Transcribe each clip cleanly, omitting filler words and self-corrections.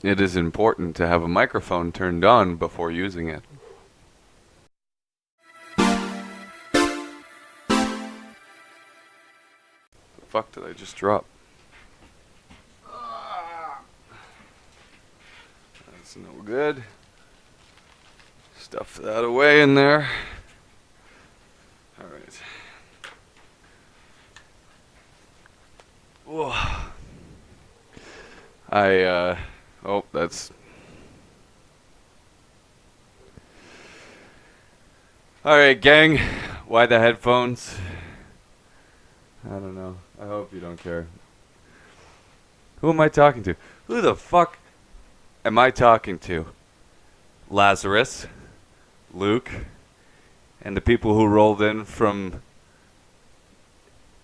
it is important to have a microphone turned on before using it. The fuck did I just drop? That's no good. Stuff that away in there. Alright. Whoa. Oh, that's... Alright, gang. Why the headphones? I don't know. I hope you don't care. Who am I talking to? Who the fuck am I talking to? Lazarus, Luke, and the people who rolled in from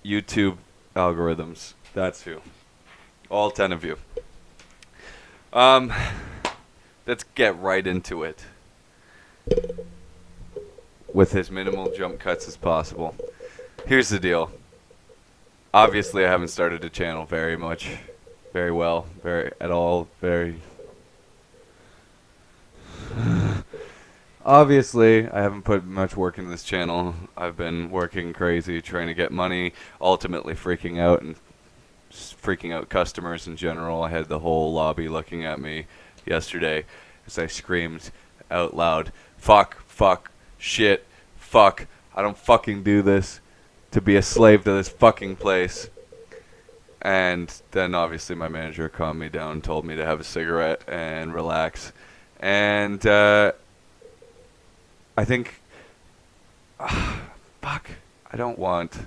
YouTube algorithms. That's who. All 10 of you. Let's get right into it. With as minimal jump cuts as possible. Here's the deal. Obviously, I haven't started a channel very well, at all. Obviously, I haven't put much work into this channel. I've been working crazy, trying to get money, ultimately freaking out and freaking out customers in general. I had the whole lobby looking at me yesterday as I screamed out loud, fuck, shit, fuck, I don't fucking do this to be a slave to this fucking place. And then obviously my manager calmed me down, told me to have a cigarette and relax. And I think, fuck, I don't want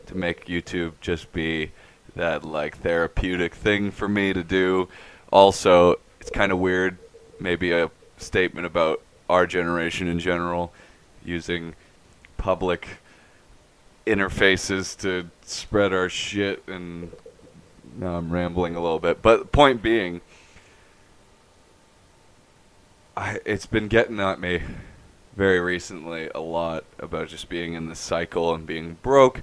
to make YouTube just be that like therapeutic thing for me to do. Also, it's kind of weird, maybe a statement about our generation in general, using public interfaces to spread our shit. And now I'm rambling a little bit, but point being, it's been getting at me very recently a lot about just being in this cycle and being broke.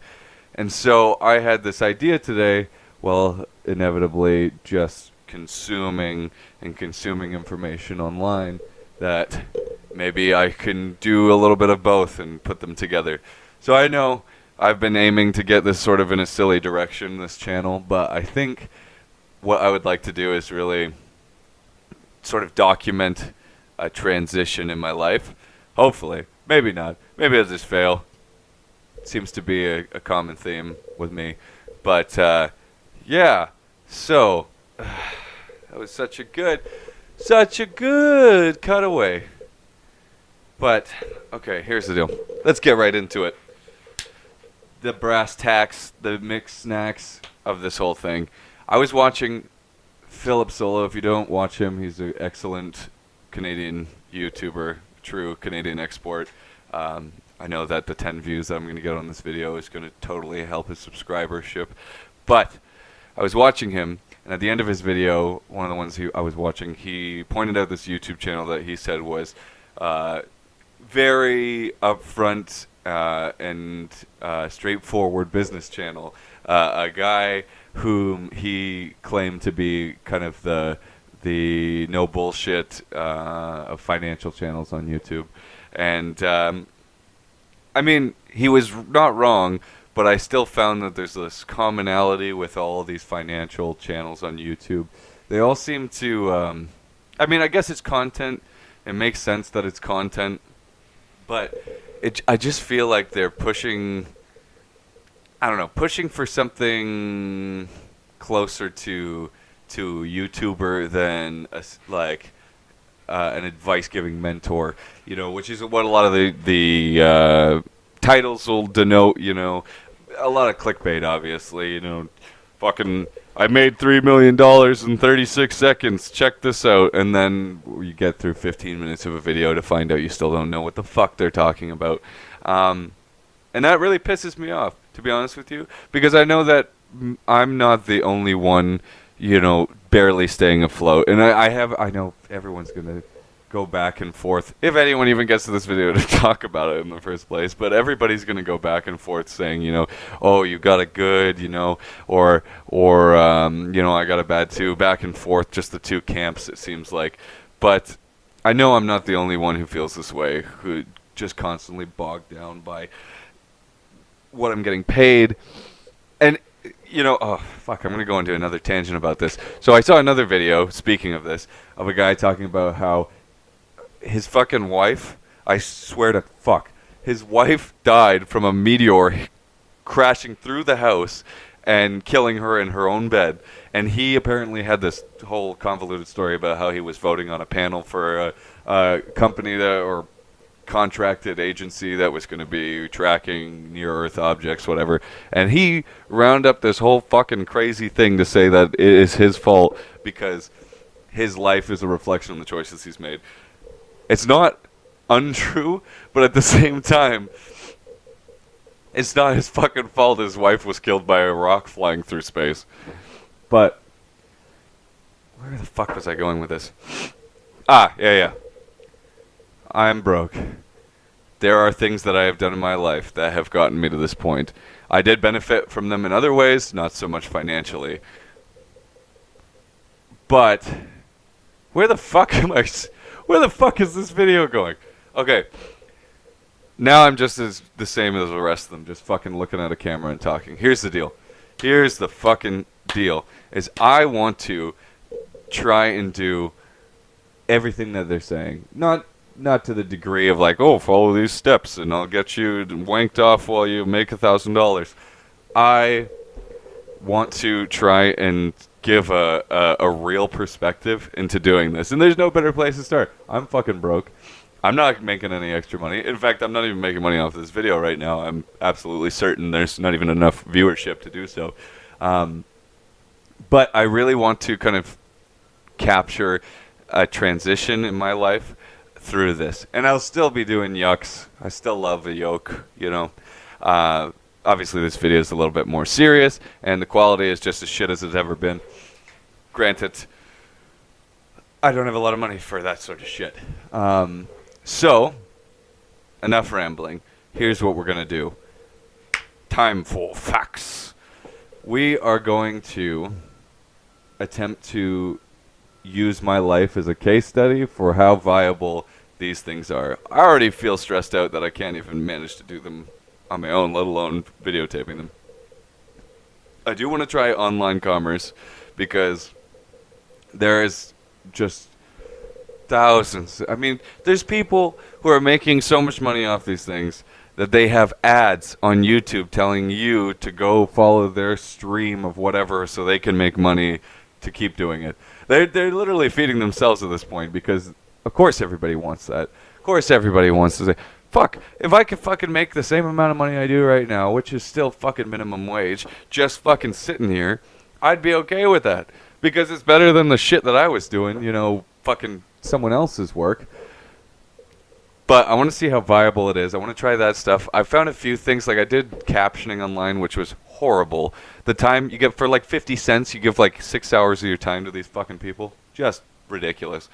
And so I had this idea today, well, inevitably just consuming information online, that maybe I can do a little bit of both and put them together. So I know I've been aiming to get this sort of in a silly direction, this channel, but I think what I would like to do is really sort of document a transition in my life. Hopefully. Maybe not. Maybe I'll just fail. Seems to be a common theme with me. But, yeah. So, that was such a good cutaway. But, okay, here's the deal. Let's get right into it. The brass tacks, the mixed snacks of this whole thing. I was watching Philip Solo. If you don't watch him, he's an excellent Canadian YouTuber, true Canadian export. I know that the 10 views that I'm going to get on this video is going to totally help his subscribership. But I was watching him, and at the end of his video, one of the ones I was watching, he pointed out this YouTube channel that he said was very upfront and straightforward business channel. A guy whom he claimed to be kind of the no bullshit of financial channels on YouTube. And I mean, he was not wrong, but I still found that there's this commonality with all these financial channels on YouTube. They all seem to, I mean, I guess it's content. It makes sense that it's content. But I just feel like they're pushing, I don't know, pushing for something closer to YouTuber than an advice-giving mentor, you know, which is what a lot of the titles will denote, you know. A lot of clickbait, obviously, you know. Fucking, I made $3 million in 36 seconds, check this out. And then you get through 15 minutes of a video to find out you still don't know what the fuck they're talking about. And that really pisses me off, to be honest with you, because I know that I'm not the only one, you know, barely staying afloat. And I know everyone's going to go back and forth, if anyone even gets to this video to talk about it in the first place, but everybody's going to go back and forth saying, oh, you got it good, or I got it bad too, back and forth, just the two camps, it seems like. But I know I'm not the only one who feels this way, who just constantly bogged down by what I'm getting paid. And oh, fuck, I'm going to go into another tangent about this. So I saw another video, speaking of this, of a guy talking about how his fucking wife, I swear to fuck, his wife died from a meteor crashing through the house and killing her in her own bed. And he apparently had this whole convoluted story about how he was voting on a panel for a company or contracted agency that was going to be tracking near-Earth objects, whatever. And he rounded up this whole fucking crazy thing to say that it is his fault because his life is a reflection of the choices he's made. It's not untrue, but at the same time, it's not his fucking fault his wife was killed by a rock flying through space. But where the fuck was I going with this? Yeah. I'm broke. There are things that I have done in my life that have gotten me to this point. I did benefit from them in other ways, not so much financially. But where the fuck is this video going? Okay. Now I'm just the same as the rest of them, just fucking looking at a camera and talking. Here's the deal. Here's the fucking deal. Is I want to try and do everything that they're saying. Not to the degree of like, oh, follow these steps and I'll get you wanked off while you make $1,000. I want to try and give a real perspective into doing this. And there's no better place to start. I'm fucking broke. I'm not making any extra money. In fact, I'm not even making money off this video right now. I'm absolutely certain there's not even enough viewership to do so. But I really want to kind of capture a transition in my life through this. And I'll still be doing yucks. I still love a yoke, Obviously, this video is a little bit more serious, and the quality is just as shit as it's ever been. Granted, I don't have a lot of money for that sort of shit. So, enough rambling. Here's what we're going to do. Time for facts. We are going to attempt to use my life as a case study for how viable these things are. I already feel stressed out that I can't even manage to do them on my own, let alone videotaping them. I do want to try online commerce because there is just thousands. I mean, there's people who are making so much money off these things that they have ads on YouTube telling you to go follow their stream of whatever so they can make money to keep doing it. They're literally feeding themselves at this point because, of course, everybody wants that. Of course, everybody wants to say, fuck, if I could fucking make the same amount of money I do right now, which is still fucking minimum wage, just fucking sitting here, I'd be okay with that. Because it's better than the shit that I was doing, fucking someone else's work. But I want to see how viable it is. I want to try that stuff. I found a few things, like I did captioning online, which was horrible. The time you get for like 50 cents, you give like 6 hours of your time to these fucking people. Just ridiculous.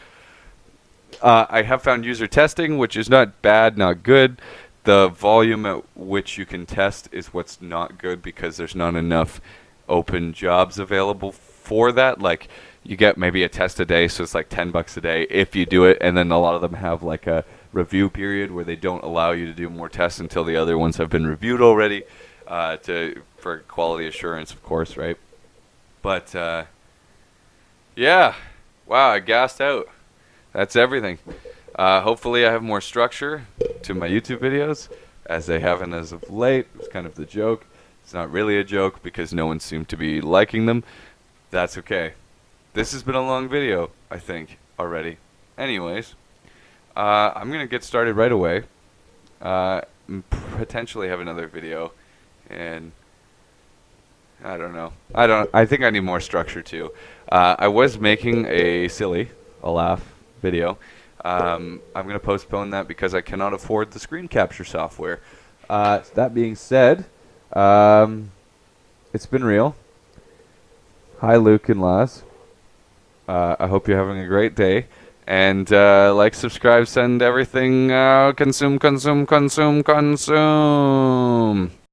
I have found user testing, which is not bad, not good. The volume at which you can test is what's not good because there's not enough open jobs available for that. Like, you get maybe a test a day, so it's like $10 a day if you do it, and then a lot of them have like a review period where they don't allow you to do more tests until the other ones have been reviewed already, for quality assurance, of course, right? But yeah, wow, I gassed out. That's everything. Hopefully I have more structure to my YouTube videos, as they haven't as of late. It was kind of the joke. It's not really a joke because no one seemed to be liking them. That's okay. This has been a long video, I think, already. Anyways, I'm going to get started right away. Potentially have another video, and I don't know. I think I need more structure too. I was making a laugh video. I'm going to postpone that because I cannot afford the screen capture software. That being said, it's been real. Hi, Luke and Laz. I hope you're having a great day, And like, subscribe, send everything. Consume, consume, consume, consume.